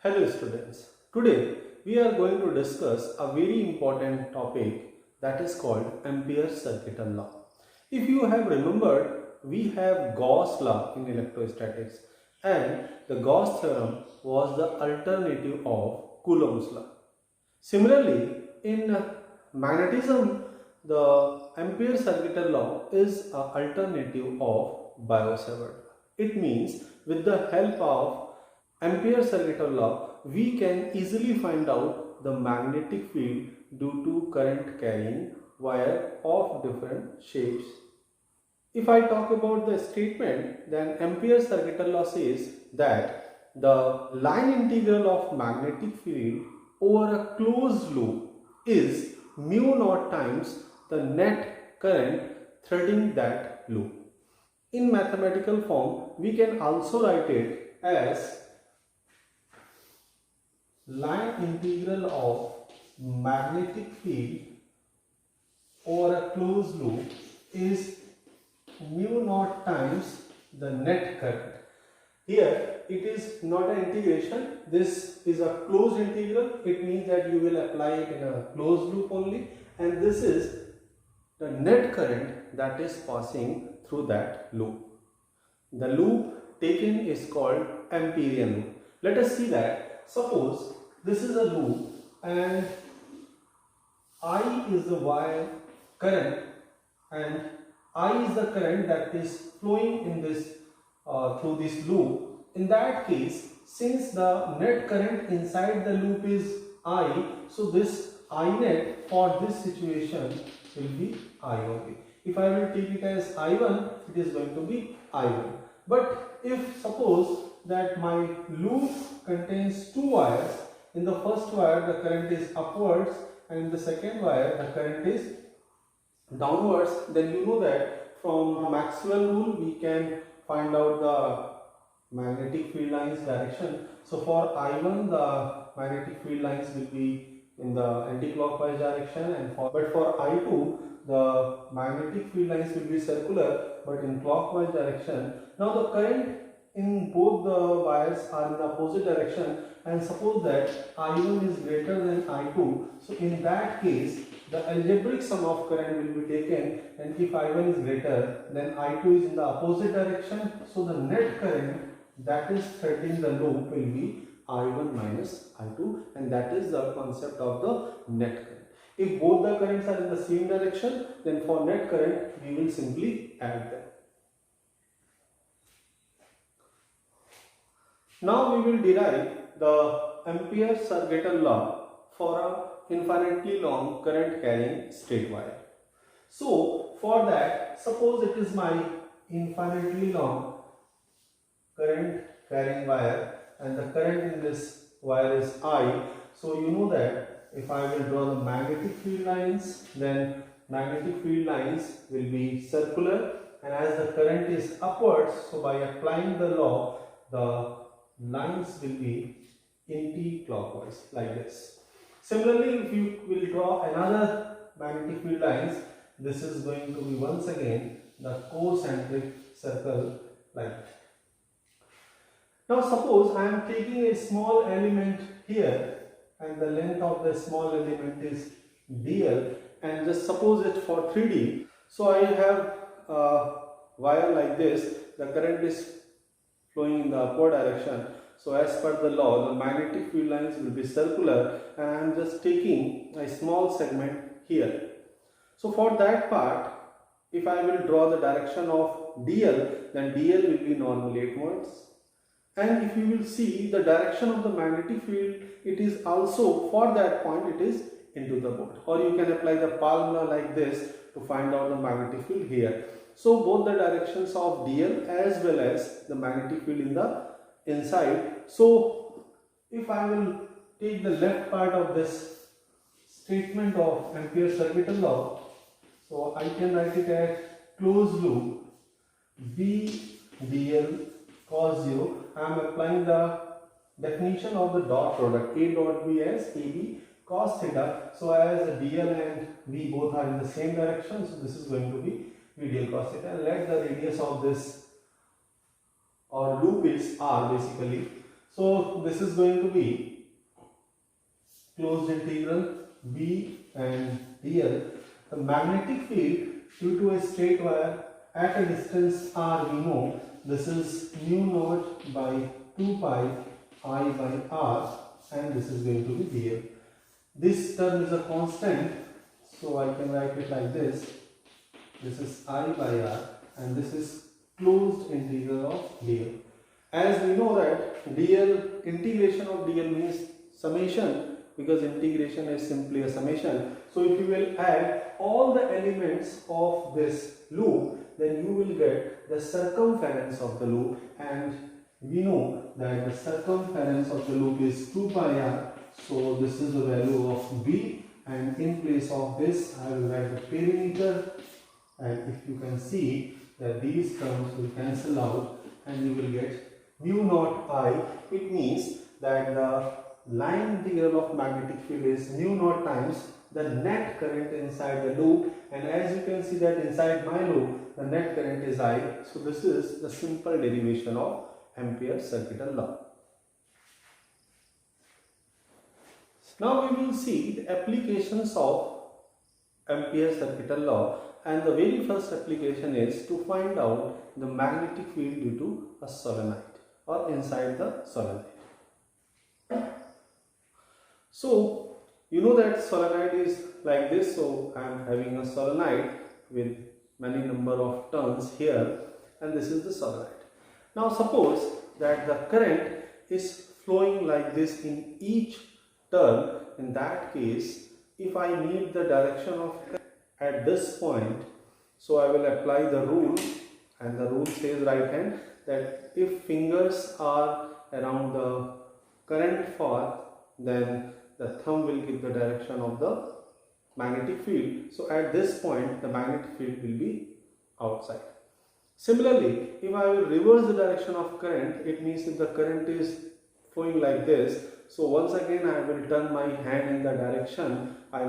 Hello students, today we are going to discuss a very important topic that is called Ampere's circuital law. If you have remembered, we have Gauss law in electrostatics and the Gauss theorem was the alternative of Coulomb's law. Similarly, in magnetism, the Ampere circuital law is an alternative of Biot-Savart. It means with the help of Ampere circuital law, we can easily find out the magnetic field due to current carrying wire of different shapes. If I talk about the statement, then Ampere circuital law says that the line integral of magnetic field over a closed loop is mu naught times the net current threading that loop. In mathematical form, we can also write it as line integral of magnetic field over a closed loop is mu naught times the net current. Here it is not an integration, this is a closed integral. It means that you will apply it in a closed loop only, and this is the net current that is passing through that loop. The loop taken is called Amperian loop. Let us see that. Suppose this is a loop and I is the wire current and I is the current that is flowing in this through this loop. In that case, since the net current inside the loop is I, so this I net for this situation will be I only. If I will take it as I1, it is going to be I1. But if suppose that my loop contains two wires, in the first wire the current is upwards and in the second wire the current is downwards, then you know that from Maxwell rule we can find out the magnetic field lines direction. So for I1 the magnetic field lines will be in the anti-clockwise direction, and for I2 the magnetic field lines will be circular but in clockwise direction. Now the current in both the wires are in the opposite direction, and suppose that I1 is greater than I2, so in that case the algebraic sum of current will be taken, and if I1 is greater then I2 is in the opposite direction, so the net current that is threading the loop will be I1 minus I2, and that is the concept of the net current. If both the currents are in the same direction, then for net current we will simply add them. Now we will derive the Ampere circuital law for a infinitely long current carrying straight wire. So for that, suppose it is my infinitely long current carrying wire and the current in this wire is I. So you know that if I will draw the magnetic field lines, then magnetic field lines will be circular, and as the current is upwards, so by applying the law the lines will be anti-clockwise like this. Similarly, if you will draw another magnetic field lines, this is going to be once again the concentric circle like that. Now suppose I am taking a small element here and the length of the small element is dl, and just suppose it for 3D. So I have a wire like this, the current is flowing in the upward direction. So as per the law, the magnetic field lines will be circular, and I am just taking a small segment here. So for that part, if I will draw the direction of dl, then dl will be normally outwards. And if you will see the direction of the magnetic field, it is also for that point it is into the board. Or you can apply the palm law like this to find out the magnetic field here. So both the directions of dl as well as the magnetic field in the inside. So if I will take the left part of this statement of Ampere's circuital law, so I can write it as closed loop B dl cos 0. I am applying the definition of the dot product A dot B as AB cos theta. So as dl and V both are in the same direction, so this is going to be V dl cos theta. And let the radius of this or loop is r basically. So this is going to be closed integral B and dl. The magnetic field due to a straight wire at a distance r, we know this is mu naught by 2 pi I by r, and this is going to be dl. This term is a constant, so I can write it like this. This is I by r, and this is closed integral of dl. As we know that dl, integration of dl means summation, because integration is simply a summation. So if you will add all the elements of this loop, then you will get the circumference of the loop, and we know that the circumference of the loop is 2 pi r. So this is the value of b, and in place of this I will write the perimeter, and if you can see that these terms will cancel out and you will get mu naught I. It means that the line integral of magnetic field is mu naught times the net current inside the loop, and as you can see that inside my loop the net current is I. So this is the simple derivation of Ampere's circuital law. Now we will see the applications of Ampere's circuital law, and the very first application is to find out the magnetic field due to a solenoid or inside the solenoid. So you know that solenoid is like this, so I am having a solenoid with many number of turns here, and this is the solenoid. Now suppose that the current is flowing like this in each turn. In that case, if I need the direction of current at this point, so I will apply the rule, and the rule says right hand that if fingers are around the current path, then the thumb will give the direction of the magnetic field. So at this point the magnetic field will be outside. Similarly, if I will reverse the direction of current, it means if the current is flowing like this, so once again I will turn my hand in the direction, I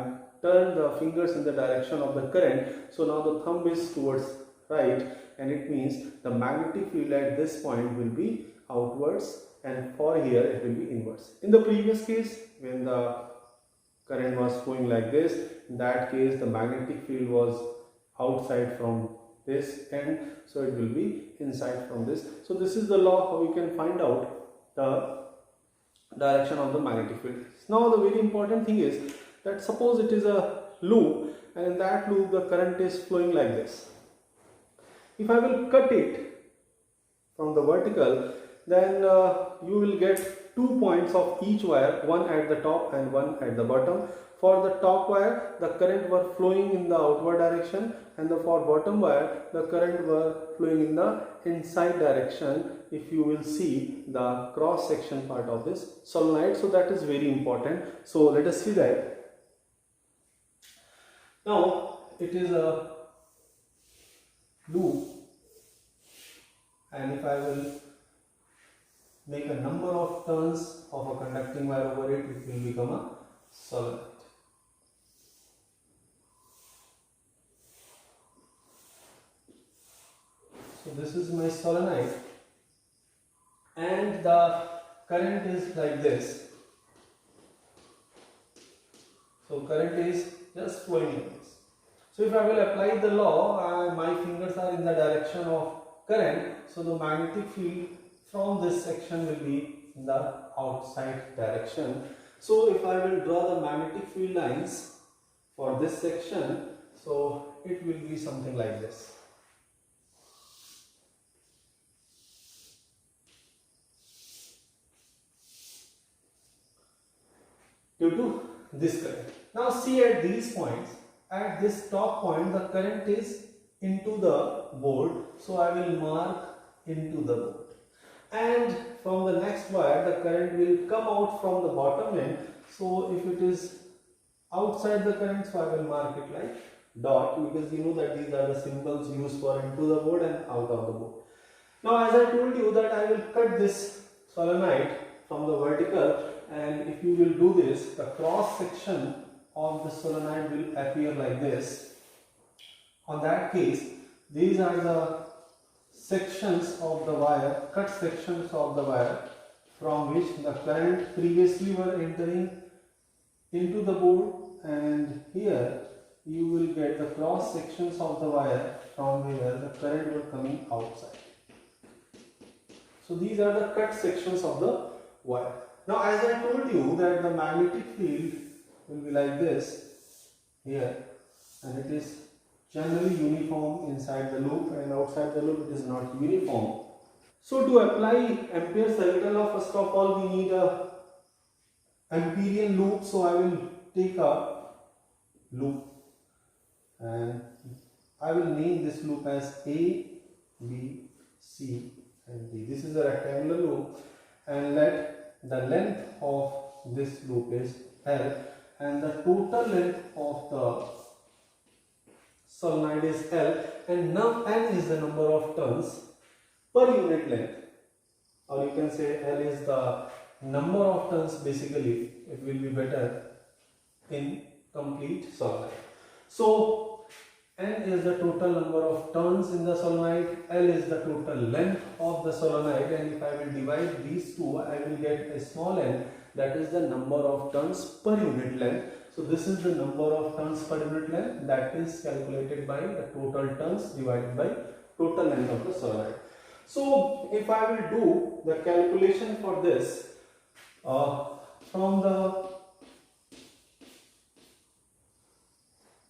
turn the fingers in the direction of the current, so now the thumb is towards right, and it means the magnetic field at this point will be outwards, and for here it will be inwards. In the previous case, when the current was flowing like this, in that case the magnetic field was outside from this end, so it will be inside from this. So this is the law how we can find out the direction of the magnetic field. Now the very important thing is that suppose it is a loop, and in that loop the current is flowing like this. If I will cut it from the vertical, then you will get 2 points of each wire, one at the top and one at the bottom. For the top wire, the current were flowing in the outward direction, and for bottom wire, the current were flowing in the inside direction. If you will see the cross section part of this solenoid, so that is very important. So let us see that. Now it is a loop, and if I will make a number of turns of a conducting wire over it, it will become a solenoid. So this is my solenoid, and the current is like this. So current is just flowing in this. So if I will apply the law, my fingers are in the direction of current, so the magnetic field from this section will be in the outside direction. So if I will draw the magnetic field lines for this section, so it will be something like this. Due to this current. Now see at these points, at this top point the current is into the board, so I will mark into the board. And from the next wire the current will come out from the bottom end, so if it is outside the current, so I will mark it like dot, because you know that these are the symbols used for into the board and out of the board. Now as I told you that I will cut this solenoid from the vertical, and if you will do this, the cross section of the solenoid will appear like this. On that case, these are the sections of the wire, cut sections of the wire from which the current previously were entering into the board, and here you will get the cross sections of the wire from where the current were coming outside. So these are the cut sections of the wire. Now as I told you that the magnetic field will be like this here, and it is generally uniform inside the loop, and outside the loop it is not uniform. So to apply Ampere's circuital law, first of all we need a Amperian loop. So I will take a loop and I will name this loop as A, B, C and D. This is a rectangular loop, and let the length of this loop is L, and the total length of the solenoid is L, and now N is the number of turns per unit length, or you can say L is the number of turns. Basically it will be better in complete solenoid. So N is the total number of turns in the solenoid, L is the total length of the solenoid, and if I will divide these two, I will get a small n, that is the number of turns per unit length. So this is the number of turns per unit length, that is calculated by the total turns divided by total length of the solenoid. So if I will do the calculation for this from the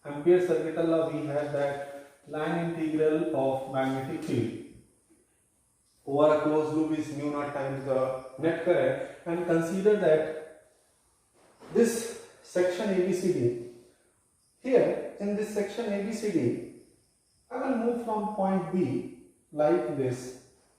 Ampere's circuital law, we have that line integral of magnetic field over a closed loop is mu naught times the net current, and consider that this section ABCD, here in this section ABCD, I will move from point B like this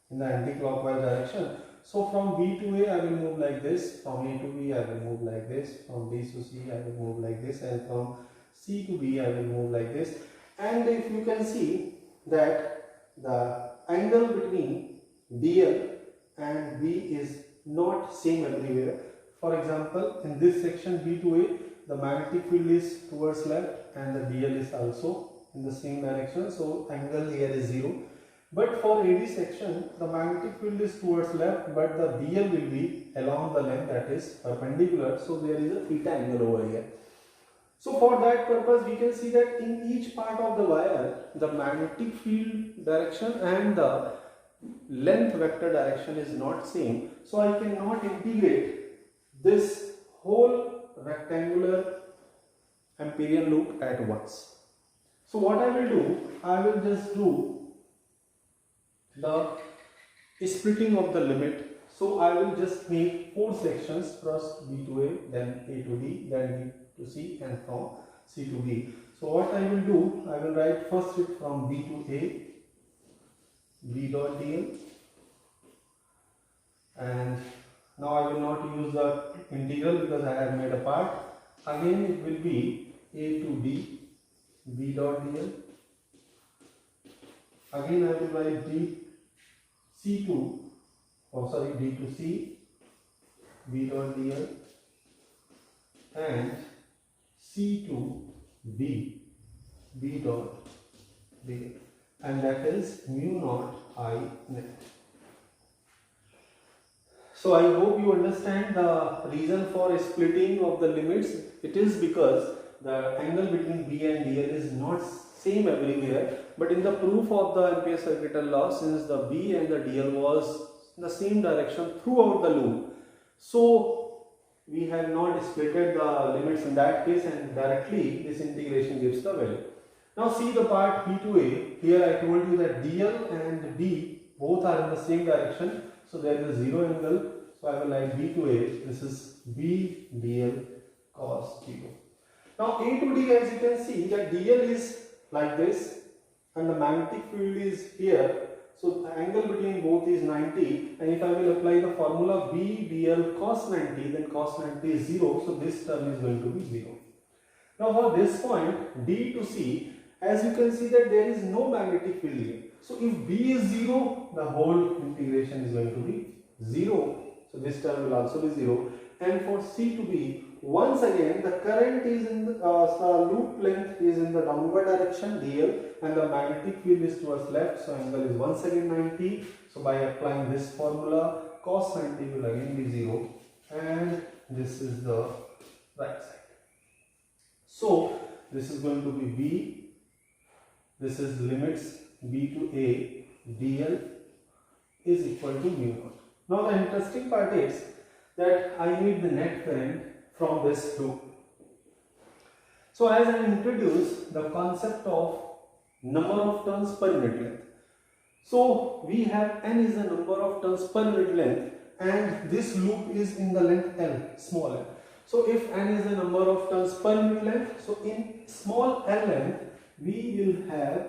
in the anti-clockwise direction. So from B to A I will move like this, from A to B I will move like this, from B to C I will move like this, and from C to B I will move like this. And if you can see that the angle between DL and B is not same everywhere. For example, in this section B to A, the magnetic field is towards left and the DL is also in the same direction, so angle here is 0. But for AD section, the magnetic field is towards left, but the DL will be along the length, that is perpendicular, so there is a theta angle over here. So for that purpose, we can see that in each part of the wire, the magnetic field direction and the length vector direction is not same. So I cannot integrate this whole rectangular Amperian loop at once. So what I will do, I will just do the splitting of the limit. So I will just make 4 sections, first B to A, then A to D, then B to C, and from C to D. So what I will do, I will write first it from B to A, B dot dl, and now I will not use the integral because I have made a part. Again it will be A to D, B dot dl. Again I will write D to C, B dot dl, and C to D, B dot dl, and that is mu naught I net. So I hope you understand the reason for splitting of the limits. It is because the angle between B and DL is not same everywhere, but in the proof of the Ampere's circuital law, since the B and the DL was in the same direction throughout the loop, so we have not splitted the limits in that case, and directly this integration gives the value. Now see the part B to A. Here I told you that DL and D both are in the same direction, so there is a 0 angle. So I will write B to A. This is B DL cos 0. Now A to D, as you can see that DL is like this and the magnetic field is here, so the angle between both is 90, and if I will apply the formula B DL cos 90, then cos 90 is 0, so this term is going to be 0. Now for this point D to C, as you can see that there is no magnetic field here, so if B is 0, the whole integration is going to be 0, so this term will also be 0. And for C to B, once again the current is in the loop length is in the downward direction DL, and the magnetic field is towards left, so angle is once again 90. So by applying this formula, cos 90 will again be 0, and this is the right side. So this is going to be b, this is limits b to a dl is equal to mu naught. Now the interesting part is that I need the net current from this loop. So as I introduced the concept of number of turns per unit length. So we have n is the number of turns per unit length, and this loop is in the length L, small l. So if n is the number of turns per unit length, so in small l length we will have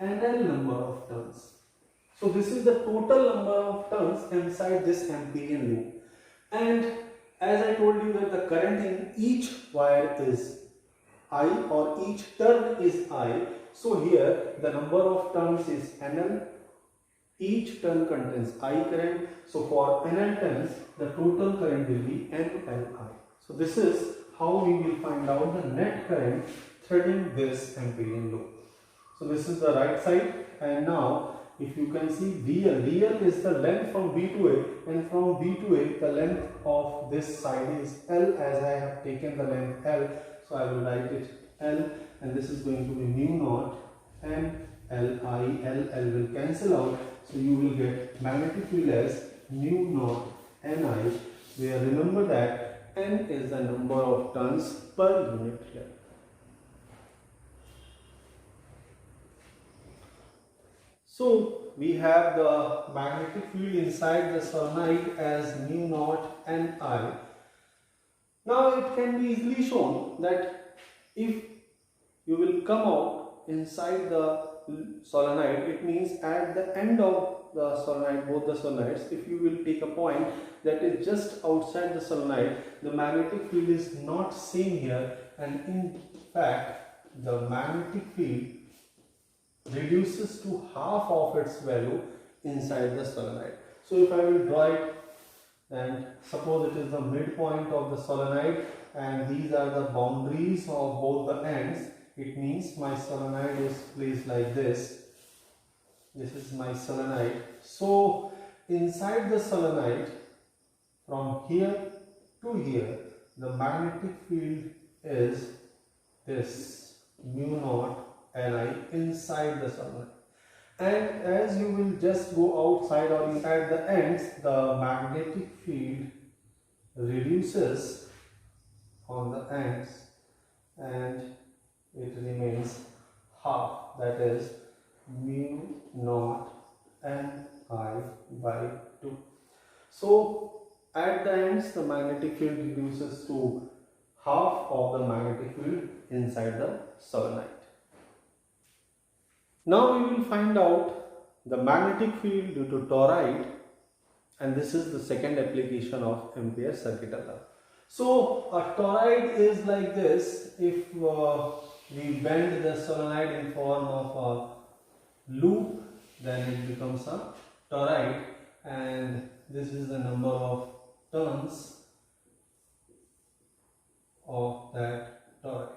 nl number of turns. So this is the total number of turns inside this Amperian loop. And as I told you that the current in each wire is I, or each turn is I. So here the number of turns is NL. Each turn contains I current. So for NL turns, the total current will be NLI. So this is how we will find out the net current threading this Amperian loop. So this is the right side, and now if you can see dl is the length from B to A, and from B to A the length of this side is L, as I have taken the length L. So I will write it L, and this is going to be mu naught and Li. L will cancel out, so you will get magnetic field as mu naught Ni, where remember that N is the number of turns per unit length. So we have the magnetic field inside the solenoid as mu naught Ni. Now it can be easily shown that if you will come out inside the solenoid, it means at the end of the solenoid, both the solenoids, if you will take a point that is just outside the solenoid, the magnetic field is not same here, and in fact the magnetic field reduces to half of its value inside the solenoid. So if I will draw it, and suppose it is the midpoint of the solenoid, and these are the boundaries of both the ends, it means my solenoid is placed like this. This is my solenoid. So inside the solenoid, from here to here, the magnetic field is this mu naught Ni inside the solenoid. And as you will just go outside or inside the ends, the magnetic field reduces on the ends and it remains half, that is mu naught Ni by 2. So at the ends the magnetic field reduces to half of the magnetic field inside the solenoid. Now we will find out the magnetic field due to toroid, and this is the second application of Ampere's circuit law. So a toroid is like this. If we bend the solenoid in form of a loop, then it becomes a toroid, and this is the number of turns of that toroid.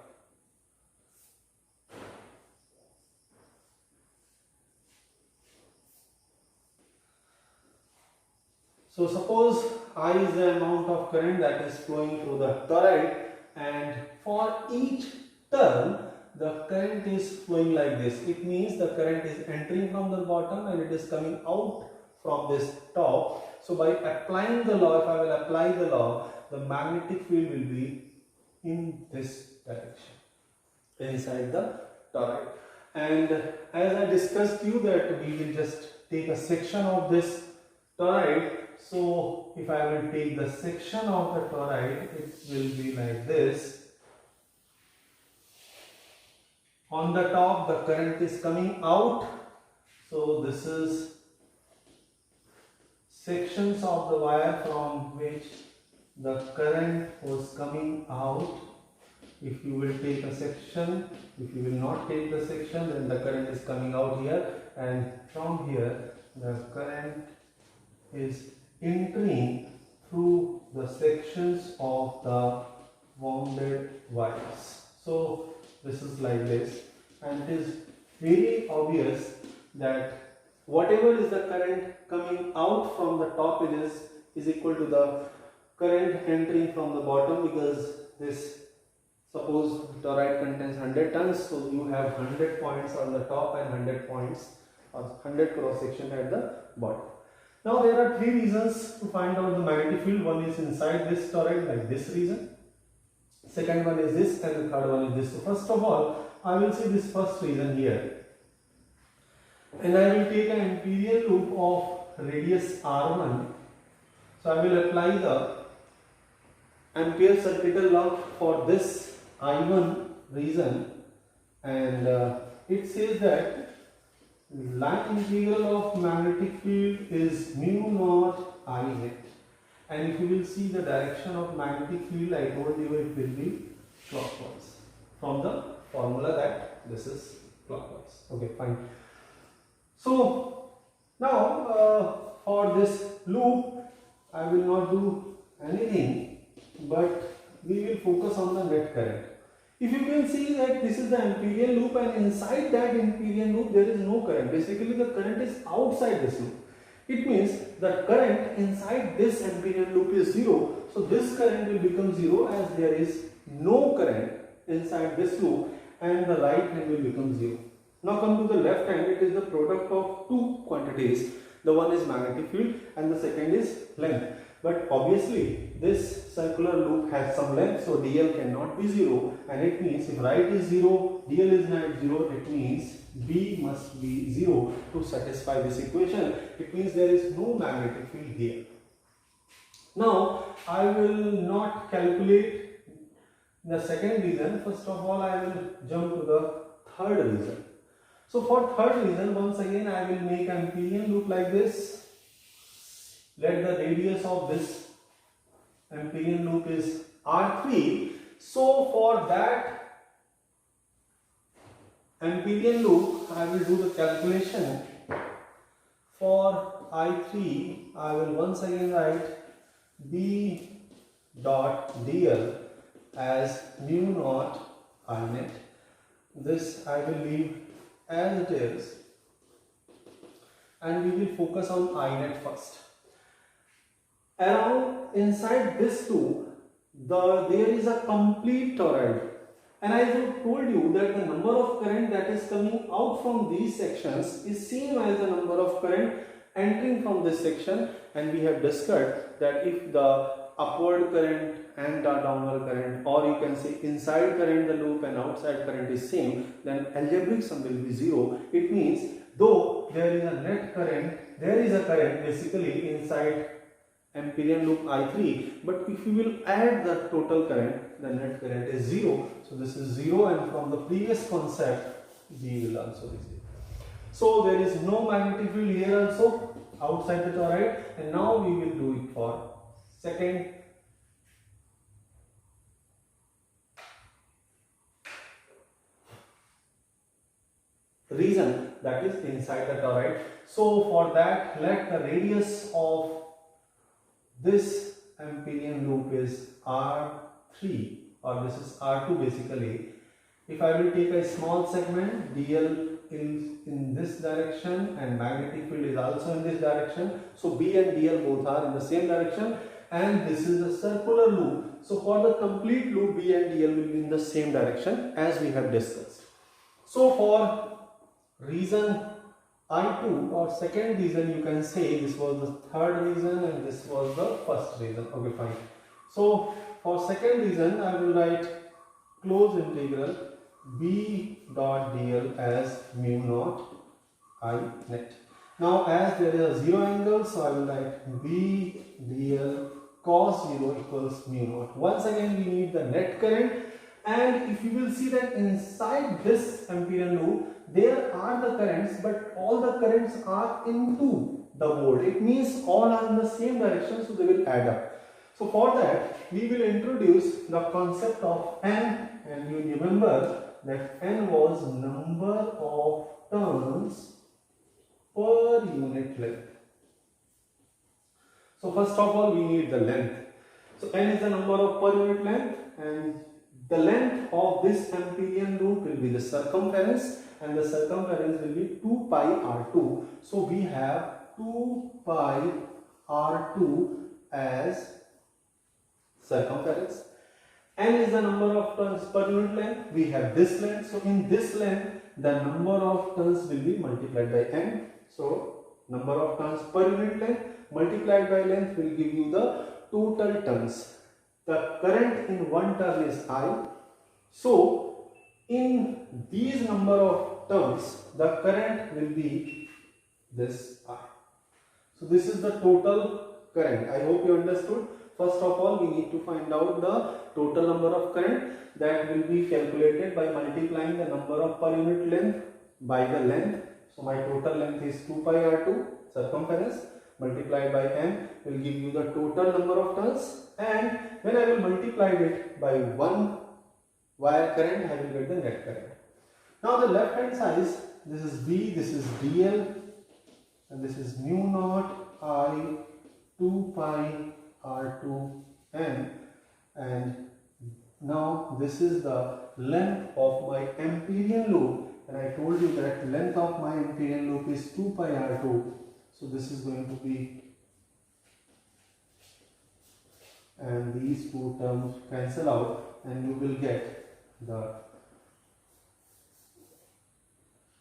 So suppose I is the amount of current that is flowing through the toroid, and for each turn the current is flowing like this. It means the current is entering from the bottom and it is coming out from this top. So by applying the law, if I will apply the law, the magnetic field will be in this direction inside the toroid. And as I discussed you that we will just take a section of this toroid. So if I will take the section of the toroid, it will be like this. On the top the current is coming out. So this is sections of the wire from which the current was coming out. If you will take a section, if you will not take the section, then the current is coming out here, and from here the current is entering through the sections of the wounded wires. So this is like this, and it is very obvious that whatever is the current coming out from the top edges is equal to the current entering from the bottom, because this, suppose toroid contains 100 tons, so you have 100 points on the top and 100 points or 100 cross section at the bottom. Now there are three reasons to find out the magnetic field. One is inside this toroid, like this reason. Second one is this, and the third one is this. So first of all, I will see this first reason here, and I will take an imperial loop of radius R1. So I will apply the Ampere circuital law for this I1 reason, and it says that line integral of magnetic field is mu naught I net, and if you will see the direction of magnetic field, I told you it will be clockwise from the formula that this is clockwise. Okay, fine. So now for this loop I will not do anything, but we will focus on the net current. If you can see that this is the Amperian loop, and inside that Amperian loop there is no current. Basically the current is outside this loop. It means that current inside this Amperian loop is 0. So this current will become 0 as there is no current inside this loop, and the right hand will become 0. Now come to the left hand. It is the product of two quantities. The one is magnetic field and the second is length. But obviously this circular loop has some length, so dl cannot be 0, and it means if right is 0, dl is not 0, it means B must be 0 to satisfy this equation. It means there is no magnetic field here. Now I will not calculate the second reason. First of all, I will jump to the third reason. So for third reason, once again I will make an Amperian loop like this. Let the radius of this Amperian loop is R3. So for that Amperian loop, I will do the calculation. For I3, I will once again write B dot dl as mu naught I net. This I will leave as it is, and we will focus on I net first. Around inside this loop, there is a complete toroid, and I told you that the number of current that is coming out from these sections is same as the number of current entering from this section, and we have discussed that if the upward current and the downward current, or you can say inside current the loop and outside current is same, then algebraic sum will be 0. It means though there is a net current, there is a current basically inside Amperian loop I3, but if you will add the total current, the net current is 0. So this is 0, and from the previous concept B will also be 0. So there is no magnetic field here also outside the toroid, and now we will do it for second reason, that is inside the toroid. So for that, let the radius of this Amperian loop is R3, or this is R2 basically. If I will take a small segment, dl is in this direction and magnetic field is also in this direction. So B and dl both are in the same direction, and this is a circular loop. So for the complete loop, B and dl will be in the same direction as we have discussed. So for reason I2, or second reason, you can say this was the third reason and this was the first reason. Okay, fine. So for second reason, I will write closed integral B dot dl as mu naught I net. Now as there is a 0 angle, so I will write B dl cos 0 equals mu naught. Once again we need the net current, and if you will see that inside this Amperian loop there are the currents, but all the currents are into the mode. It means all are in the same direction, so they will add up. So for that we will introduce the concept of N, and you remember that N was number of turns per unit length. So first of all we need the length. So N is the number of per unit length, and the length of this Amperian loop will be the circumference, and the circumference will be 2 pi r2. So we have 2 pi r2 as circumference. N is the number of turns per unit length. We have this length. So in this length, the number of turns will be multiplied by N. So number of turns per unit length multiplied by length will give you the total turns. The current in one turn is I. So in these number of turns, the current will be this I. So this is the total current. I hope you understood. First of all, we need to find out the total number of current. That will be calculated by multiplying the number of per unit length by the length. So my total length is 2 pi r2 circumference multiplied by n will give you the total number of turns, and when I will multiply it by one wire current, I will get the net current. Now the left hand side, this is V, this is dl, and this is mu naught I 2 pi r2 n, and now this is the length of my Amperian loop, and I told you that length of my Amperian loop is 2 pi r2. So this is going to be, and these two terms cancel out, and you will get the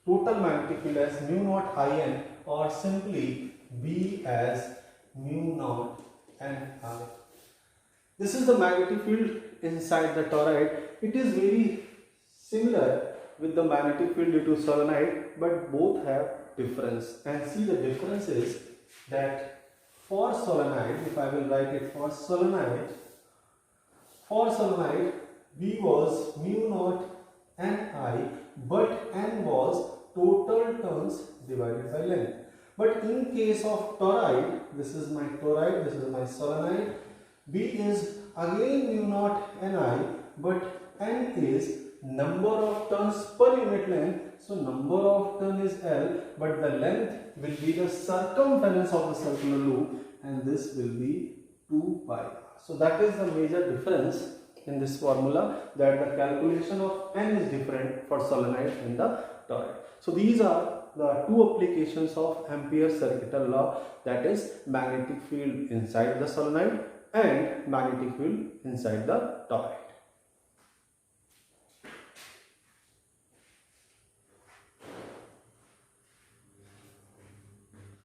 total magnetic field as mu naught In, or simply B as mu naught Ni. This is the magnetic field inside the toroid. It is very similar with the magnetic field due to solenoid, but both have difference. And see, the difference is that for solenoid, if I will write it for solenoid, V was mu naught Ni, but N was total turns divided by length. But in case of toroid, this is my toroid, this is my solenoid, V is again mu naught Ni, but N is number of turns per unit length. So number of turn is L, but the length will be the circumference of the circular loop, and this will be 2 pi. So that is the major difference in this formula, that the calculation of N is different for solenoid and the toroid. So these are the two applications of Ampere's circuital law, that is magnetic field inside the solenoid and magnetic field inside the toroid.